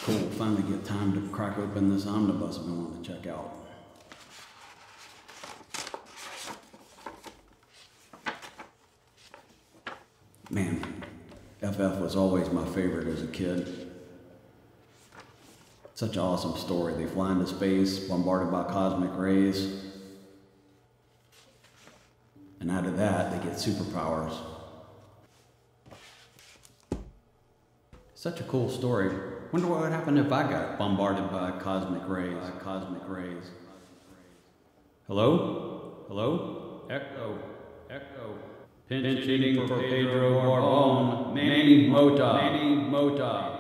Cool, finally get time to crack open this omnibus I've been wanting to check out. Man, FF was always my favorite as a kid. Such an awesome story. They fly into space, bombarded by cosmic rays. And out of that, they get superpowers. Such a cool story. Wonder what would happen if I got bombarded by cosmic rays. Hello? Hello? Echo. Echo. Pinch hitting for Pedro Barbon. Manny Mota.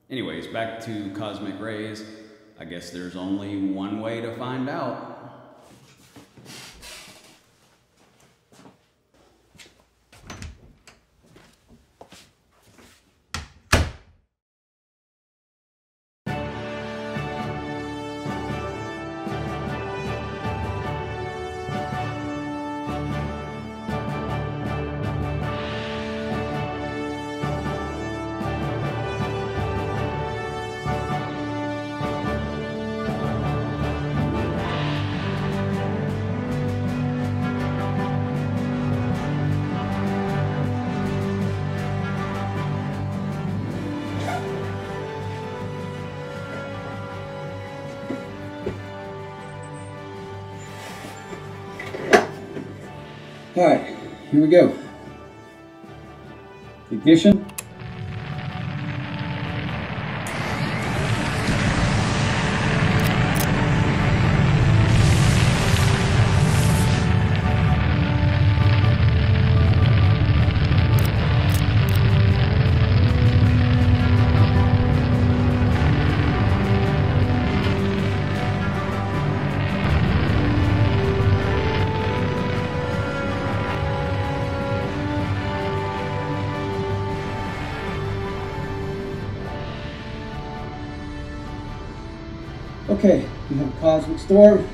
Anyways, back to cosmic rays. I guess there's only one way to find out. All right, here we go. Ignition. Okay, we have a cosmic storm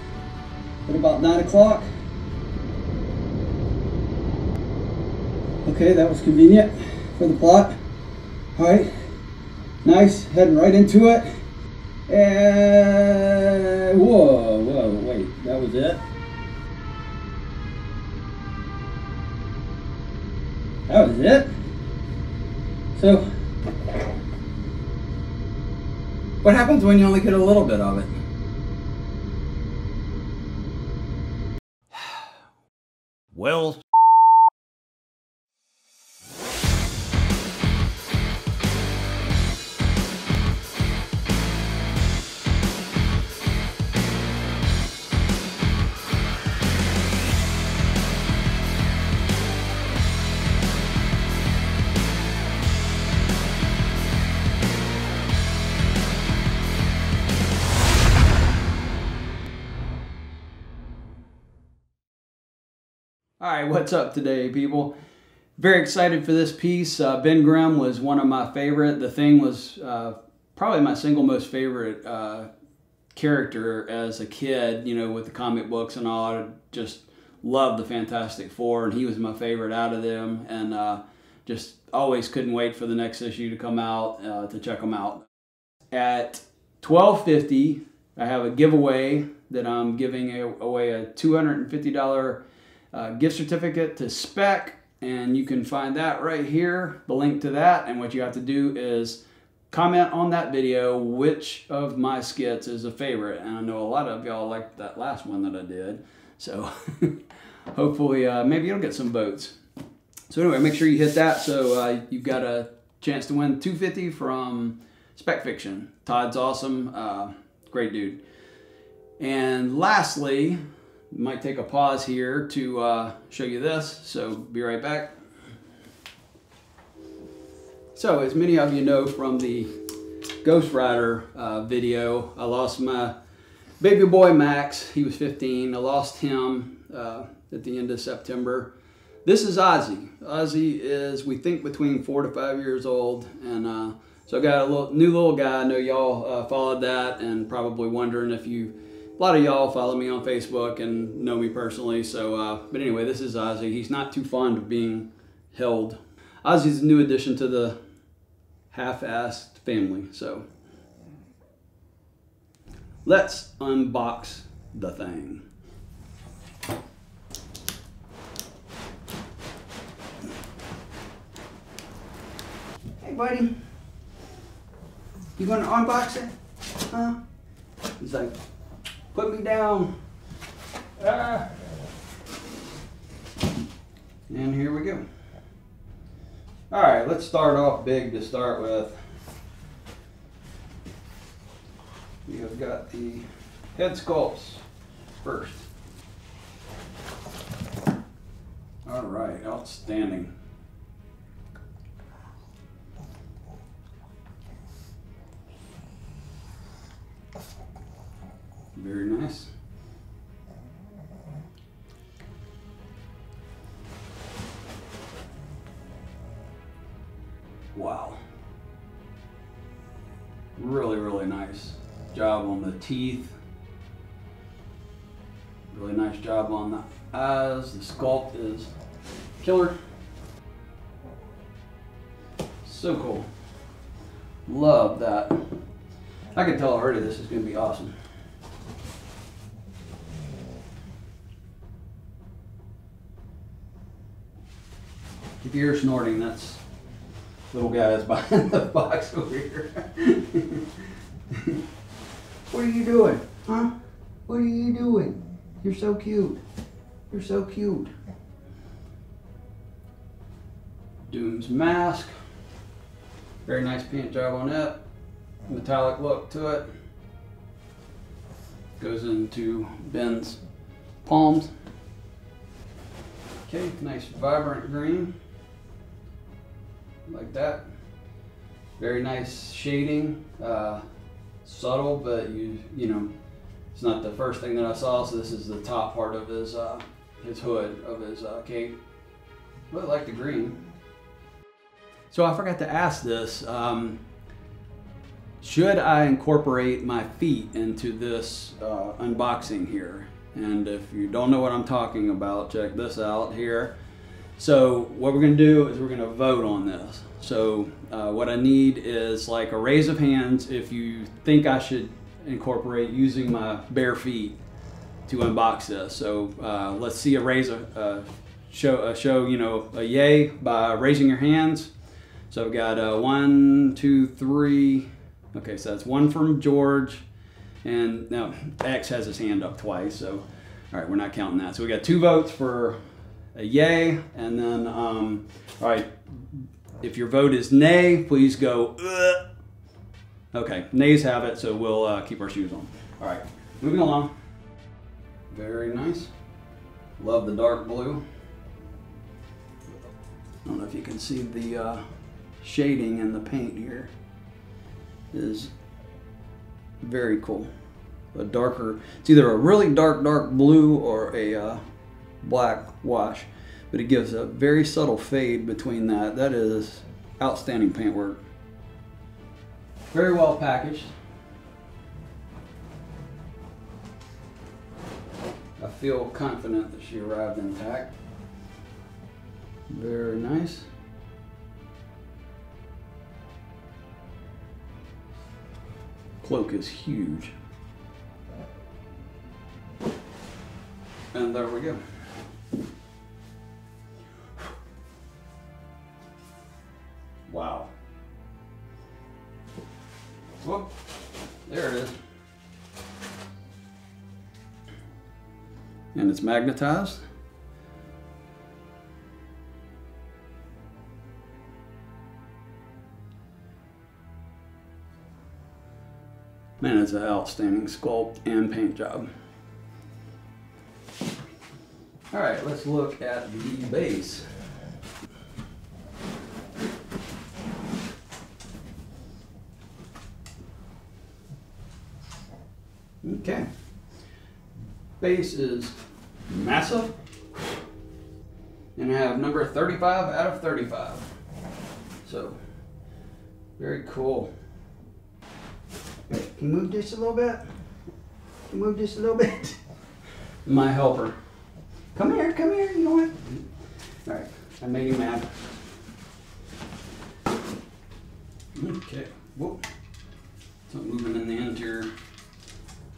at about 9 o'clock. Okay, that was convenient for the plot. All right, nice, heading right into it. And whoa, wait, that was it? That was it? So, what happens when you only get a little bit of it? Well, alright, what's up today, people? Very excited for this piece. Ben Grimm was one of my favorite. The Thing was probably my single most favorite character as a kid, you know, with the comic books and all. I just loved the Fantastic Four, and he was my favorite out of them, and just always couldn't wait for the next issue to come out to check them out. At $12.50, I have a giveaway that I'm giving away a $250 gift certificate to Spec, and you can find that right here, the link to that. And what you have to do is comment on that video which of my skits is a favorite, and I know a lot of y'all liked that last one that I did, so hopefully maybe you'll get some votes. So anyway, make sure you hit that so you've got a chance to win $250 from Spec Fiction. Todd's awesome, great dude. And lastly, might take a pause here to show you this, so be right back. So as many of you know from the Ghost Rider video, I lost my baby boy Max. He was 15. I lost him at the end of September. This is Ozzy. Ozzy is, we think, between 4 to 5 years old, and so I got a new little guy. I know y'all followed that and probably wondering if you, a lot of y'all follow me on Facebook and know me personally. So, but anyway, this is Ozzy. He's not too fond of being held. Ozzy's a new addition to the half-assed family. So let's unbox the thing. Hey buddy, you gonna unbox it? Huh? He's like, put me down. Ah. And here we go. All right, let's start off big to start with. We have got the head sculpts first. All right, outstanding. Very nice. Wow. Really, really nice job on the teeth. Really nice job on the eyes. The sculpt is killer. So cool. Love that. I can tell already this is going to be awesome. If you hear snorting, that's little guys behind the box over here. What are you doing? Huh? What are you doing? You're so cute. You're so cute. Doom's mask. Very nice paint job on it. Metallic look to it. Goes into Ben's palms. Okay, nice vibrant green. Like that. Very nice shading. Subtle, but you know, it's not the first thing that I saw. So this is the top part of his hood of his cape. Really like the green. So I forgot to ask this. Should I incorporate my feet into this unboxing here? And if you don't know what I'm talking about, check this out here. So what we're going to do is we're going to vote on this. So what I need is like a raise of hands if you think I should incorporate using my bare feet to unbox this. So let's see a raise, show you know, a yay by raising your hands. So I've got 1, 2, 3. Okay, so that's 1 from George. And now X has his hand up twice, so all right, we're not counting that. So we got 2 votes for a yay, and then all right, if your vote is nay, please go ugh. Okay, nays have it, so we'll keep our shoes on. All right, moving along. Very nice. Love the dark blue. I don't know if you can see the shading in the paint here. Is very cool. A darker, it's either a really dark blue or a black wash, but it gives a very subtle fade between that. That is outstanding paint work. Very well packaged. I feel confident that she arrived intact. Very nice. Cloak is huge. And there we go. Wow. Whoop. There it is. And it's magnetized. Man, it's an outstanding sculpt and paint job. All right, let's look at the base. Okay. Base is massive. And I have number 35 out of 35. So, very cool. Can you move this a little bit? Can you move this a little bit? My helper. Come here, you know what? All right, I made him mad. Okay, whoop. Something moving in the interior.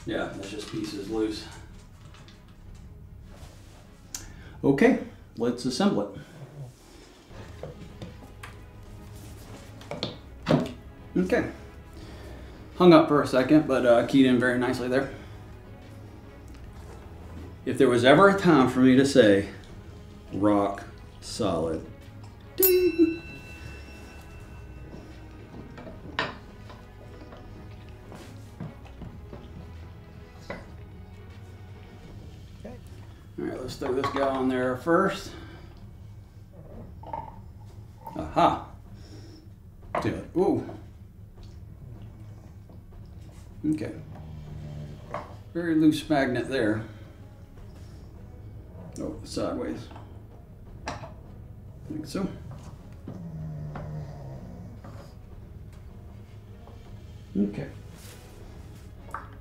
Yeah, that's just pieces loose. Okay, let's assemble it. Okay. Hung up for a second, but keyed in very nicely there. If there was ever a time for me to say, rock solid. Ding. All right, let's throw this guy on there first. Aha. Do it. Ooh. Okay. Very loose magnet there. Oh, sideways. I think so. Okay.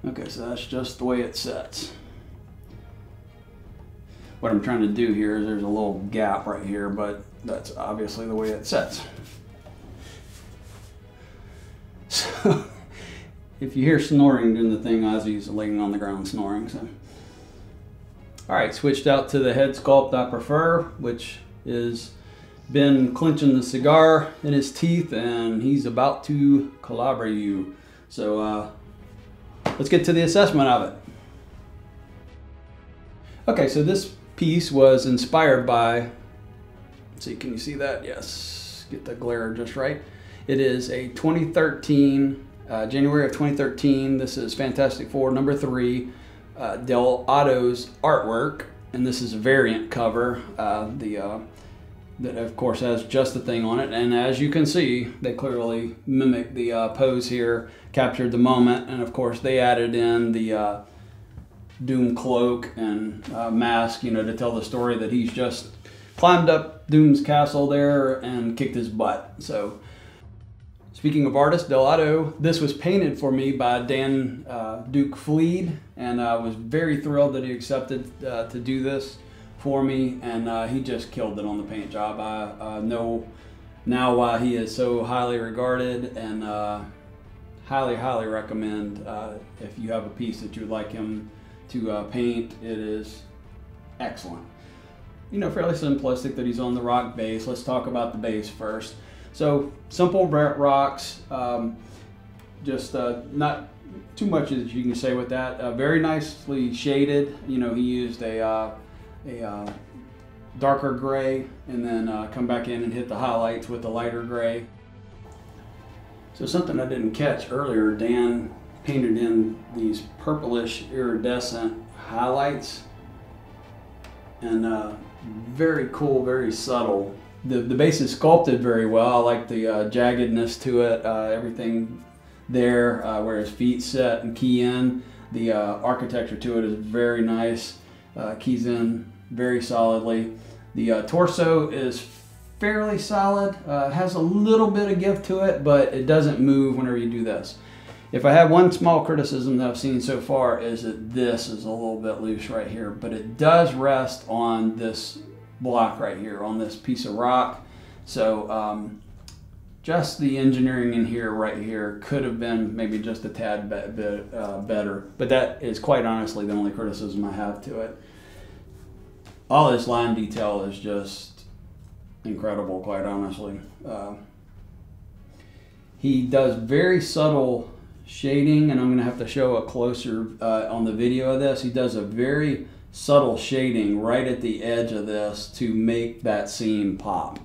Okay, so that's just the way it sets. What I'm trying to do here is there's a little gap right here, but that's obviously the way it sets. So, if you hear snoring during the thing, Ozzy's laying on the ground snoring. So, all right, switched out to the head sculpt I prefer, which is Ben clenching the cigar in his teeth, and he's about to calibrate you. So, let's get to the assessment of it. Okay, so this piece was inspired by, let's see, can you see that? Yes, get the glare just right. It is a 2013, January of 2013. This is Fantastic Four number 3, Dell'Otto's artwork, and this is a variant cover that of course has just the thing on it. And as you can see, they clearly mimic the pose here, captured the moment, and of course they added in the Doom cloak and mask, you know, to tell the story that he's just climbed up Doom's castle there and kicked his butt. So, speaking of artists, Dell'Otto, this was painted for me by Dan Duke Fleed, and I was very thrilled that he accepted to do this for me, and he just killed it on the paint job. I know now why he is so highly regarded, and highly recommend if you have a piece that you would like him to paint. It is excellent. You know, fairly simplistic that he's on the rock base. Let's talk about the base first. So simple rocks, just not too much as you can say with that. Very nicely shaded. You know, he used a darker gray and then come back in and hit the highlights with the lighter gray. So something I didn't catch earlier, Dan painted in these purplish iridescent highlights, and very cool, very subtle. The base is sculpted very well. I like the jaggedness to it, everything there where his feet set and key in. The architecture to it is very nice, keys in very solidly. The torso is fairly solid, has a little bit of give to it, but it doesn't move whenever you do this. If I have one small criticism that I've seen so far is that this is a little bit loose right here, but it does rest on this block right here, on this piece of rock. So just the engineering in here right here could have been maybe just a tad bit better, but that is quite honestly the only criticism I have to it. All this line detail is just incredible, quite honestly. He does very subtle shading, and I'm going to have to show a closer on the video of this. He does a very subtle shading right at the edge of this to make that seam pop.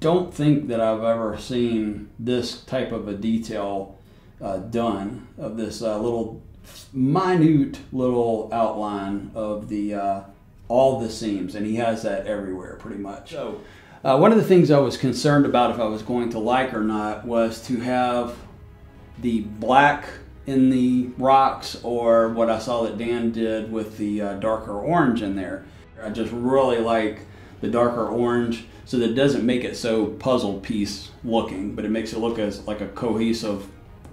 Don't think that I've ever seen this type of a detail done of this little minute little outline of the all the seams, and he has that everywhere pretty much. So one of the things I was concerned about if I was going to like or not was to have the black in the rocks, or what I saw that Dan did with the darker orange in there. I just really like the darker orange, so that it doesn't make it so puzzle piece looking, but it makes it look as like a cohesive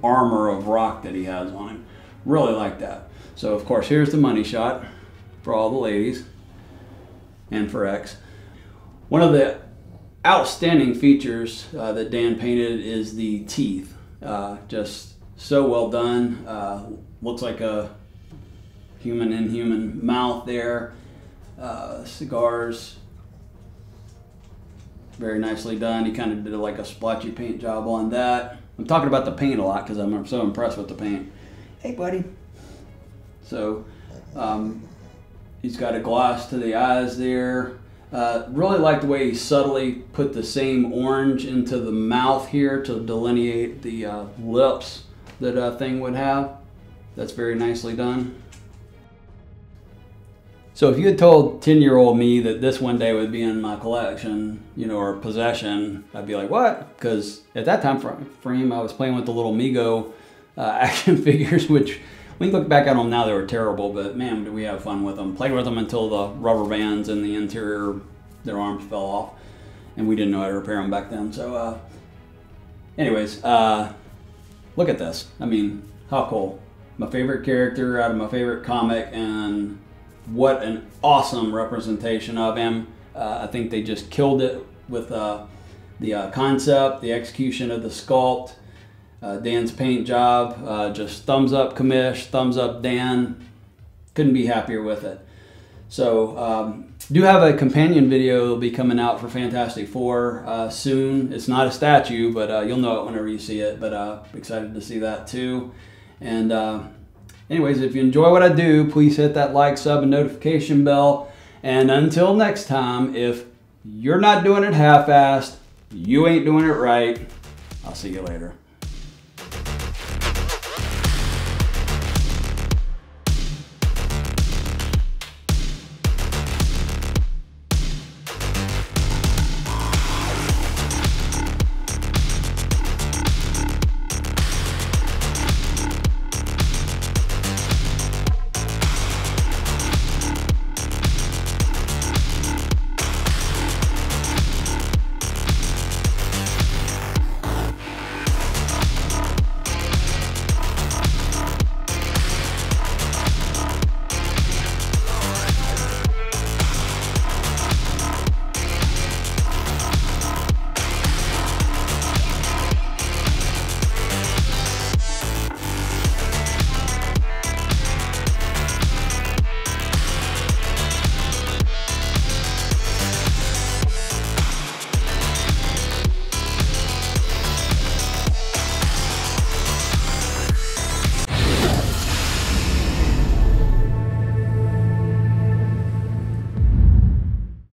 armor of rock that he has on him. Really like that. So of course, here's the money shot for all the ladies and for X. One of the outstanding features that Dan painted is the teeth. Just so well done. Looks like a inhuman mouth there. Cigars, very nicely done. He kind of did like a splotchy paint job on that. I'm talking about the paint a lot because I'm so impressed with the paint. Hey, buddy. So he's got a gloss to the eyes there. Really like the way he subtly put the same orange into the mouth here to delineate the lips that a thing would have. That's very nicely done. So if you had told 10-year-old me that this one day would be in my collection, you know, or possession, I'd be like, what? Because at that time frame, I was playing with the little Mego action figures, which when you look back at them now, they were terrible, but man, did we have fun with them. Played with them until the rubber bands in the interior, their arms fell off, and we didn't know how to repair them back then. So anyways, look at this. I mean, how cool. My favorite character out of my favorite comic, and what an awesome representation of him. I think they just killed it with the concept, the execution of the sculpt, Dan's paint job. Just thumbs up commish, thumbs up Dan. Couldn't be happier with it. So do have a companion video that'll be coming out for Fantastic Four soon. It's not a statue, but you'll know it whenever you see it. But excited to see that too. And anyways, if you enjoy what I do, please hit that like, sub, and notification bell. And until next time, if you're not doing it half-assed, you ain't doing it right. I'll see you later.